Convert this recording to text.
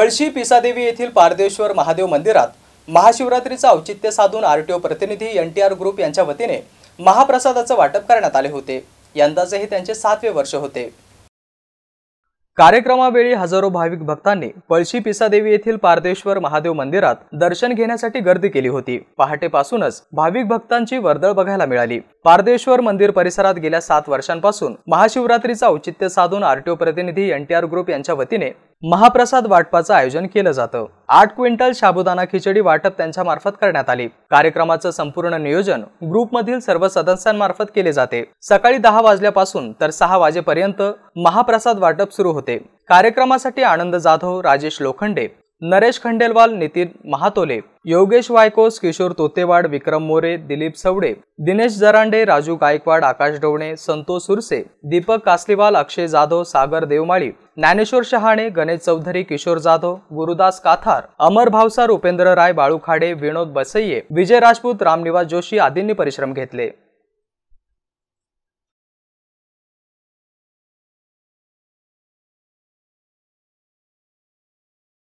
पळशी पिसादेवी येथील पारदेश्वर महादेव मंदिरात महाशिवरात्रीचे औचित्य साधून आरटीओ प्रतिनिधी एनटीआर ग्रुप यांच्या वतीने महाप्रसादाचे वाटप करण्यात आले होते। यंदाचे हे त्यांचे 7वे वर्ष होते। कार्यक्रमावेळी हजारो भाविक भक्तांनी पळशी पिसादेवी येथील पारदेश्वर महादेव मंदिरात दर्शन घेण्यासाठी गर्दी केली होती। पहाटेपासूनच भाविक भक्तांची वर्दळ बघायला मिळाली। पारदेश्वर मंदिर परिसरात गेल्या 7 वर्षांपासून महाशिवरात्रीचे औचित्य साधून आरटीओ प्रतिनिधी एनटीआर ग्रुप यांच्या वतीने महाप्रसाद वाटपाचे आयोजन केले जाते। 8 क्विंटल साबुदाणा खिचडी वाटप त्यांच्या मार्फत करण्यात आली। कार्यक्रमाचे संपूर्ण नियोजन ग्रुपमधील सर्व सदस्यांमार्फत केले जाते। सकाळी 10 वाजल्यापासून तर 6 वाजेपर्यंत महाप्रसाद वाटप सुरू होते। कार्यक्रमासाठी आनंद जाधव, राजेश लोखंडे, नरेश खंडेलवाल, नितीन महातोले, योगेश वायकोस, किशोर तोतेवाड, विक्रम मोरे, दिलीप सवडे, दिनेश जरांडे, राजू गायकवाड, आकाश डोणे, संतोष सुरसे, दीपक कासलीवाल, अक्षय जाधव, सागर देवमाळी, ज्ञानेश्वर शहाणे, गणेश चौधरी, किशोर जाधव, गुरुदास काथार, अमर भावसार, उपेंद्र राय, बाळू खाडे, विनोद बसैये, विजय राजपूत, रामनिवास जोशी आदींनी परिश्रम घेतले।